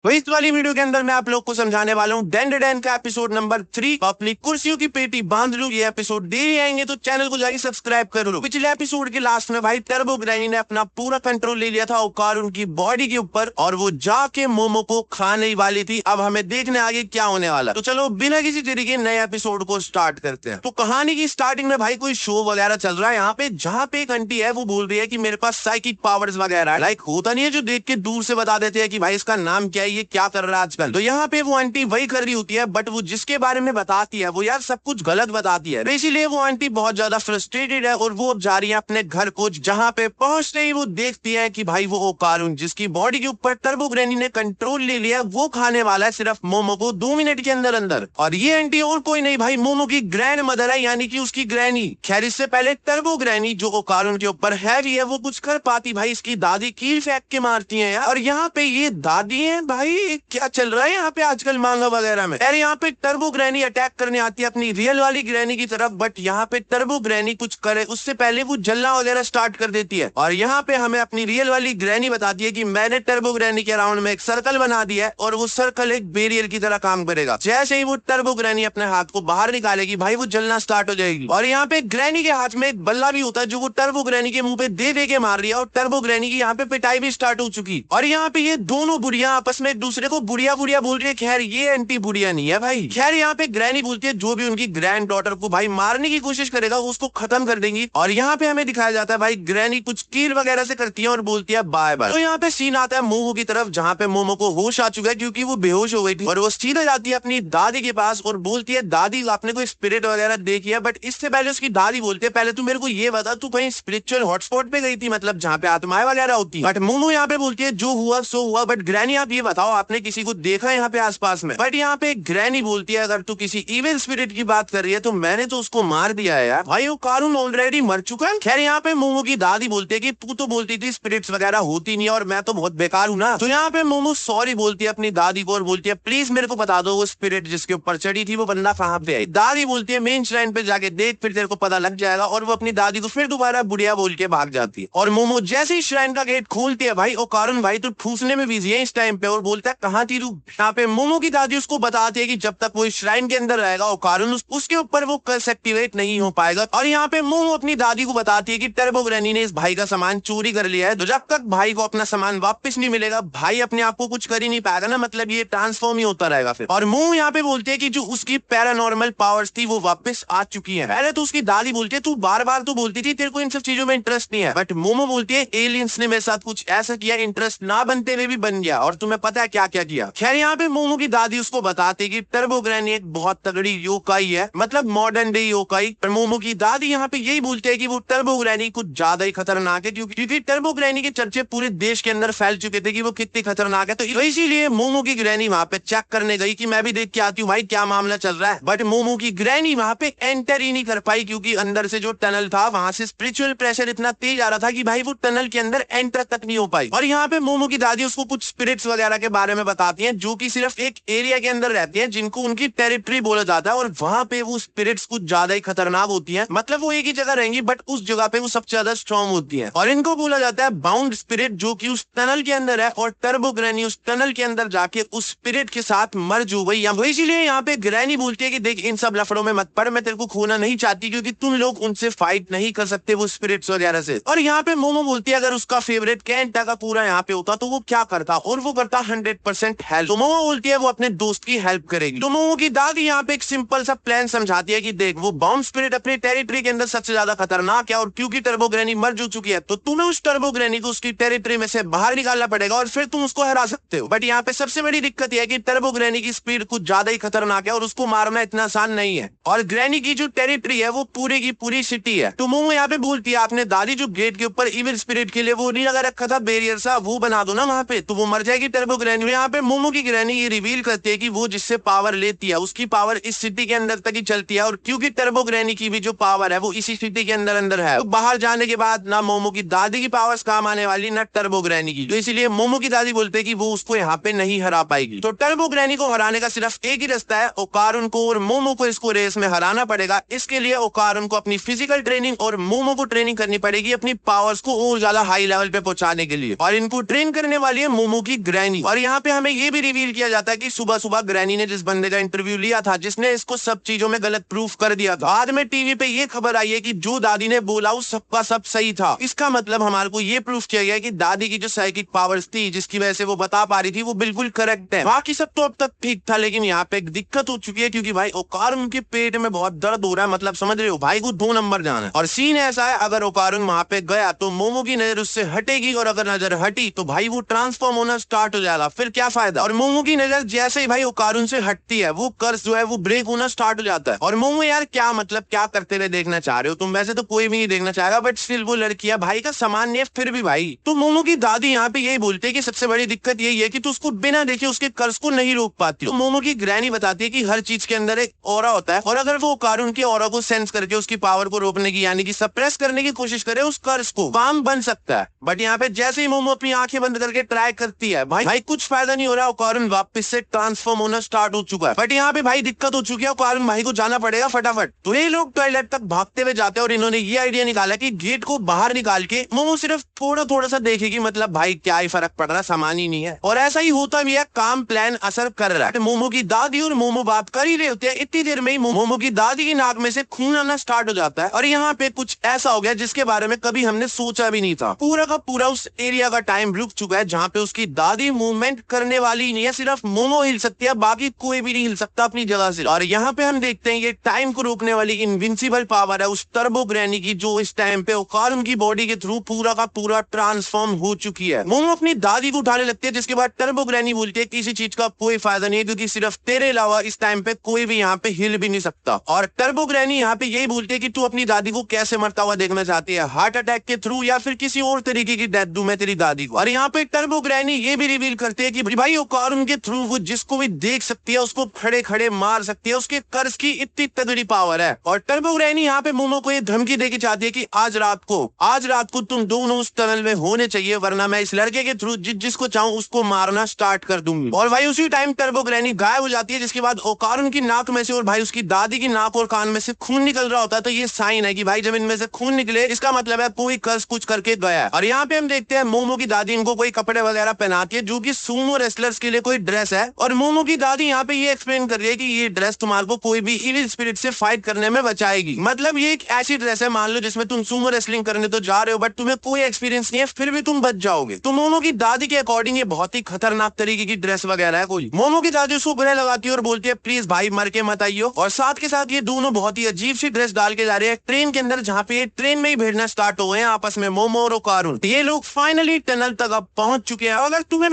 तो इस वाली वीडियो के अंदर मैं आप लोग को समझाने वाला हूँ डेन का एपिसोड नंबर 3। अपनी कुर्सियों की पेटी बांध लो, ये एपिसोड दे ही आएंगे तो चैनल को जाके सब्सक्राइब कर लो। पिछले एपिसोड के लास्ट में भाई टर्बो ग्रैनी ने अपना पूरा कंट्रोल ले लिया था ओकार उनकी बॉडी के ऊपर और वो जाके मोमो को खाने वाली थी। अब हमें देखने आगे क्या होने वाला। तो चलो बिना किसी तरीके नए एपिसोड को स्टार्ट करते हैं। तो कहानी की स्टार्टिंग में भाई कोई शो वगैरह चल रहा है यहाँ पे, जहाँ पे एक आंटी है वो बोल रही है कि मेरे पास साइकिक पावर्स वगैरह लाइक होता नहीं है जो देख के दूर से बता देते हैं कि भाई इसका नाम क्या है, ये क्या कर रहा है आजकल। तो यहाँ पे वो आंटी वही कर रही होती है, बट वो जिसके बारे में बताती है वो यार सब कुछ गलत बताती है। इसीलिए वो आंटी बहुत ज्यादा फ्रस्ट्रेटेड है और वो जा रही है अपने घर को। जहाँ पे पहुंचते ही वो देखती है कि भाई वो ओकारुन जिसकी बॉडी के ऊपर टर्बो ग्रैनी ने कंट्रोल ले लिया, वो खाने वाला है सिर्फ मोमो को 2 मिनट के अंदर अंदर। और ये आंटी और कोई नहीं भाई मोमो की ग्रैंड मदर है, यानी कि उसकी ग्रैनी। खैर इससे पहले टर्बो ग्रैनी जो ओकारुन के ऊपर हैवी है वो कुछ कर पाती, भाई इसकी दादी कील फेंक के मारती है यार। और यहाँ पे ये दादी है भाई, क्या चल रहा है यहाँ पे आजकल मांगा वगैरह में। यार यहाँ पे टर्बो ग्रैनी अटैक करने आती है अपनी रियल वाली ग्रैनी की तरफ, बट यहाँ पे टर्बो ग्रैनी कुछ करे उससे पहले वो जलना वगैरह स्टार्ट कर देती है। और यहाँ पे हमें अपनी रियल वाली ग्रैनी बताती है कि मैंने टर्बो ग्रैनी के अराउंड में एक सर्कल बना दिया है और वो सर्कल एक बैरियर की तरह काम करेगा। जैसे ही वो टर्बो ग्रैनी अपने हाथ को बाहर निकालेगी भाई वो जलना स्टार्ट हो जाएगी। और यहाँ पे ग्रैनी के हाथ में एक बल्ला भी होता है जो वो टर्बो ग्रैनी के मुंह पे दे के मार रही है और टर्बो ग्रैनी की यहाँ पे पिटाई भी स्टार्ट हो चुकी। और यहाँ पे ये दोनों बुढ़िया आपस में एक दूसरे को बुढ़िया बुढ़िया बोल रही है। खैर ये एंटी बुढ़िया नहीं है भाई। खैर यहाँ पे ग्रैनी बोलती है जो भी उनकी ग्रैंड डॉटर को भाई मारने की कोशिश करेगा उसको खत्म कर देंगी। और यहाँ पे हमें दिखाया जाता है भाई ग्रैनी कुछ कील वगैरह से करती है और बोलती है बाय बाय। तो यहाँ पे सीन आता है मोमो की तरफ, जहाँ पे मोमो को होश आ चुका है क्योंकि वो बेहोश हो गई थी। और वो सीधा जाती है अपनी दादी के पास और बोलती है दादी आपने कोई स्पिरिट वगैरह देखी है। बट इससे पहले उसकी दादी बोलती है पहले तू मेरे को ये बता तू कहीं स्पिरिचुअल हॉटस्पॉट पे गई थी, मतलब जहाँ पे आत्माएं वगैरह होती है। बट मोमो यहाँ पे बोलती है जो हुआ सो हुआ, बट ग्रैनी आप ये बताओ आपने किसी को देखा यहाँ पे आसपास में। बट यहाँ पे ग्रैनी बोलती है अगर तू किसी इविल स्पिरिट की बात कर रही है तो मैंने तो उसको मार दिया है यार, भाई वो कारून ऑलरेडी मर चुका है। खैर यहाँ पे मोमो की दादी बोलती है कि तू तो बोलती थी स्पिरिट्स वगैरह होती नहीं और मैं तो बहुत बेकार हूँ ना। तो यहाँ पे मोमो सॉरी बोलती है अपनी दादी को और बोलती है प्लीज मेरे को बता दो वो स्पिरिट जिसके ऊपर चढ़ी थी वो बंदा कहाँ पे है। दादी बोलती है मेन श्राइन पे जाके देख फिर तेरे को पता लग जाएगा। और वो अपनी दादी को फिर दोबारा बुढ़िया बोल के भाग जाती है। और मोमो जैसे ही श्राइन का गेट खोलती है भाई ओकारुन भाई तो ठूसने में बिजी है इस टाइम पे और बोलता है कहाँ थी तू। यहाँ पे मोमो की दादी उसको बताती है कि जब तक वो श्राइन के अंदर रहेगा ओकारुन उसके ऊपर वो कर्स एक्टिवेट नहीं हो पाएगा। और यहाँ पे मोमो अपनी दादी को बताती है कि टर्बो ग्रैनी ने इस भाई का सामान चोरी कर लिया है, तो जब तक भाई को अपना सामान वापस नहीं मिलेगा भाई अपने आप को कुछ कर ही नहीं पाएगा ना, मतलब ये ट्रांसफॉर्म ही होता रहेगा फिर। और मोमो यहाँ पे बोलती है कि जो उसकी पैरानॉर्मल पावर्स थी वो वापस आ चुकी है। पहले तो उसकी दादी बोलती है तू बार बार तो बोलती थी तेरे को इन सब चीजों में इंटरेस्ट नहीं है, बट मोमो बोलती है एलियंस ने मेरे साथ कुछ ऐसा किया इंटरेस्ट ना बनते हुए भी बन गया और तुम्हें पता है क्या क्या किया। खैर यहाँ पे मोमो की दादी उसको बताती कि टर्बो ग्रैनी एक बहुत तगड़ी योकाई है, मतलब मॉडर्न डे योकाई। पर मोमो की दादी यहाँ पे यही बोलते हैं कि वो टर्बो ग्रैनी कुछ ज्यादा ही खतरनाक है क्योंकि टर्बो ग्रैनी के चर्चे पूरे देश के अंदर फैल चुके थे कि वो कितनी खतरनाक है। तो इसीलिए मोमो की ग्रैनी वहां पे चेक करने गई कि मैं भी देख के आती हूँ भाई क्या मामला चल रहा है। बट मोमो की ग्रैनी वहां पे एंटर ही नहीं कर पाई क्योंकि अंदर से जो टनल था वहां से स्पिरिचुअल प्रेशर इतना तेज आ रहा था कि भाई वो टनल के अंदर एंटर तक नहीं हो पाई। और यहाँ पे मोमो की दादी उसको कुछ स्पिरिट्स वगैरह के बारे में बताती हैं जो कि सिर्फ एक एरिया के अंदर रहती हैं जिनको उनकी टेरिटरी बोला जाता है। और वहां पे वो स्पिरिट्स कुछ ज्यादा ही खतरनाक होती है, मतलब वो एक ही जगह रहेंगी बट उस जगह पे वो सबसे ज्यादा स्ट्रॉन्ग होती है। और इनको बोला जाता है बाउंड स्पिरिट जो कि उस टनल के अंदर है। और टर्बो ग्रैनी उस टनल के अंदर जाके उस स्पिरिट के साथ मर जो गई। इसीलिए यहाँ पे ग्रैनी बोलती है कि देख इन सब लफड़ों में मत पड़, मैं तेरे को खोना नहीं चाहती क्योंकि तुम लोग उनसे फाइट नहीं कर सकते वो स्पिरिट्स वगैरह से। और यहाँ पे मोमो बोलती है अगर उसका फेवरेट कैंटा का पूरा यहाँ पे होता तो वो क्या करता, और वो करता 100% हेल्प। तो मोमो बोलती है वो अपने दोस्त की हेल्प करेगी। तो मोमो की दादी यहाँ पे एक सिंपल सा प्लान समझाती है कि देख वो बाउंड स्पिरिट अपने टेरिटरी के अंदर सबसे ज्यादा खतरनाक है और क्योंकि टर्बो ग्रैनी मर जो चुकी है तो तुम्हें उस टर्बो ग्रैनी को उसकी टेरिटरी में से बाहर निकालना पड़ेगा और फिर तुम उसको हरा सकते हो। बट यहाँ पे सबसे बड़ी दिक्कत यह है कि टर्बो ग्रैनी की स्पीड कुछ ज्यादा ही खतरनाक है और उसको मारना इतना आसान नहीं है। और ग्रैनी की जो टेरिटरी है वो पूरी की पूरी सिटी है। तो मोमो यहाँ पे बोलती है आपने दादी जो गेट के ऊपर इविल स्पिरिट के लिए वो नहीं लगा रखा था बैरियर सा, वो बना दो ना वहाँ पे तो वो मर जाएगी टर्बो ग्रैनी। यहाँ पे मोमो की ग्रैनी ये रिवील करती है कि वो जिससे पावर लेती है उसकी पावर इस सिटी के अंदर तक ही चलती है। और क्योंकि टर्बो ग्रैनी की भी जो पावर है वो इसी सिटी के अंदर अंदर है, तो बाहर जाने के बाद ना मोमो की दादी की पावर्स काम आने वाली ना टर्बो ग्रैनी की। तो इसलिए मोमो की दादी बोलते हैं कि वो उसको यहाँ पे नहीं हरा पाएगी। तो टर्बो ग्रैनी को हराने का सिर्फ एक ही रास्ता है, ओकारुन को और मोमो को इसको रेस में हराना पड़ेगा। इसके लिए ओकारुन को अपनी फिजिकल ट्रेनिंग और मोमो को ट्रेनिंग करनी पड़ेगी अपनी पावर्स को और ज्यादा हाई लेवल पे पहुंचाने के लिए। और इनको ट्रेन करने वाली है मोमो की ग्रैनी। और और यहाँ पे हमें ये भी रिवील किया जाता है कि सुबह सुबह ग्रैनी ने जिस बंदे का इंटरव्यू लिया था, जिसने इसको सब चीजों में गलत प्रूफ कर दिया था, बाद में टीवी पे ये खबर आई है कि जो दादी ने बोला उस सबका सब सही था। इसका मतलब हमारे को ये प्रूफ किया गया कि दादी की जो साइकिक पावर्स थी, जिसकी वजह से वो बता पा रही थी, वो बिल्कुल करेक्ट है। बाकी सब तो अब तक ठीक था, लेकिन यहाँ पे एक दिक्कत हो चुकी है, क्योंकि भाई ओकारुन के पेट में बहुत दर्द हो रहा है। मतलब समझ रहे हो, भाई को 2 नंबर जाना है। और सीन ऐसा है, अगर ओकारुन वहां पे गया तो मोमो की नजर उससे हटेगी, और अगर नजर हटी तो भाई वो ट्रांसफॉर्म होना स्टार्ट हो जाएगा। फिर क्या फायदा। और मोमो की नजर जैसे ही भाई ओकारुन से हटती है, वो कर्स जो है वो ब्रेक होना स्टार्ट हो जाता है। और मोमो यार क्या मतलब क्या करते रहे देखना चाह रहे हो तुम? वैसे तो कोई भी नहीं देखना चाहेगा, बट स्टिल वो लड़की है, भाई का सामान नहीं है फिर भी भाई। तो मोमो की दादी यहाँ पे यही बोलते है कि सबसे बड़ी दिक्कत यही है कि तू उसको बिना देखे उसके कर्ज को नहीं रोक पाती। तो मोमो की ग्रैनी बताती है कि हर चीज के अंदर एक ऑरा होता है, और अगर वो ओकारुन के ऑरा को सेंस करके उसकी पावर को रोकने की यानी कि सप्रेस करने की कोशिश करे, उस कर्ज को काम बन सकता है। बट यहाँ पे जैसे ही मोमो अपनी आंखें बंद करके ट्राई करती है, भाई कुछ फायदा नहीं हो रहा। ओकारुन वापस से ट्रांसफॉर्म होना स्टार्ट हो चुका है। बट यहाँ पे भाई दिक्कत हो चुकी है, ओकारुन भाई को जाना पड़ेगा फटाफट। तो ये लोग टॉयलेट तक भागते हुए जाते हैं, और इन्होंने ये आइडिया निकाला कि गेट को बाहर निकाल के मोमो सिर्फ थोड़ा थोड़ा सा देखेगी, मतलब भाई क्या ही फर्क पड़ रहा, सामान ही नहीं है। और ऐसा ही होता भी है, काम प्लान असर कर रहा है। मोमो की दादी और मोमो बात कर ही रहे होते हैं, इतनी देर में ही मोमो की दादी की नाक में से खून आना स्टार्ट हो जाता है। और यहाँ पे कुछ ऐसा हो गया जिसके बारे में कभी हमने सोचा भी नहीं था। पूरा का पूरा उस एरिया का टाइम रुक चुका है, जहाँ पे उसकी दादी मूवमेंट करने वाली नहीं है, सिर्फ मोमो हिल सकती है, बाकी कोई भी नहीं हिल सकता अपनी जगह से। और यहाँ पे हम देखते हैं ये टाइम को रोकने वाली इनविंसिबल पावर है उस टर्बो ग्रैनी की, जो इस टाइम पे ओकारुन की बॉडी के थ्रू पूरा का पूरा ट्रांसफॉर्म हो चुकी है। मोमो अपनी दादी को उठाने लगती है, जिसके बाद टर्बो ग्रैनी बोलती है किसी चीज का कोई फायदा नहीं है, क्योंकि सिर्फ तेरे अलावा इस टाइम पे कोई भी यहाँ पे हिल भी नहीं सकता। और टर्बो ग्रैनी यहाँ पे यही बोलती है कि तू अपनी दादी को कैसे मरता हुआ देखना चाहती है, हार्ट अटैक के थ्रू या फिर किसी और तरीके की डेथ दूं मैं तेरी दादी को। और यहाँ पे टर्बो ग्रैनी ये भी रिवील करती है कि भाई ओकारुन के थ्रू वो जिसको भी देख सकती है, उसको खड़े खड़े मार सकती है, उसके कर्ज की इतनी तगड़ी पावर है। और टर्बो ग्रैनी यहाँ पे मोमो को ये धमकी देके चाहती है कि आज रात को तुम दोनों उस टनल में होने चाहिए, वरना मैं इस लड़के के थ्रू जिसको चाहूं उसको मारना स्टार्ट कर दूंगी। और भाई उसी टाइम टर्बो ग्रैनी गायब हो जाती है, जिसके बाद ओकारुन की नाक में से और भाई उसकी दादी की नाक और कान में से खून निकल रहा होता है। तो ये साइन है कि भाई जब इनमें से खून निकले, इसका मतलब है कोई कर्ज कुछ करके गया है। और यहाँ पे हम देखते हैं मोमो की दादी इनको कोई कपड़े वगैरह पहनाती है, जो कि सूमो रेसलर्स के लिए कोई ड्रेस है। और मोमो की दादी यहाँ पे ये एक्सप्लेन कर रही है कि ये ड्रेस तुम्हारे को कोई भी इविल स्पिरिट से फाइट करने में बचाएगी। मतलब ये एक ऐसी ड्रेस है, मान लो जिसमें तुम सूमो रेसलिंग करने तो जा रहे हो, बट तुम्हें कोई एक्सपीरियंस नहीं है, फिर भी तुम बच जाओगे। तो मोमो की दादी के अकॉर्डिंग ये बहुत ही खतरनाक तरीके की ड्रेस वगैरह है कोई। मोमो की दादी उसको बुरे लगाती है और बोलती है प्लीज भाई मर के मत आइयो। और साथ के साथ ये दोनों बहुत ही अजीब सी ड्रेस डाल के जा रहे हैं ट्रेन के अंदर, जहाँ पे ट्रेन में ही भिड़ना स्टार्ट हो गए हैं आपस में मोमो और ओकारुन। ये लोग फाइनली टनल तक अब पहुंच चुके हैं। अगर तुम्हें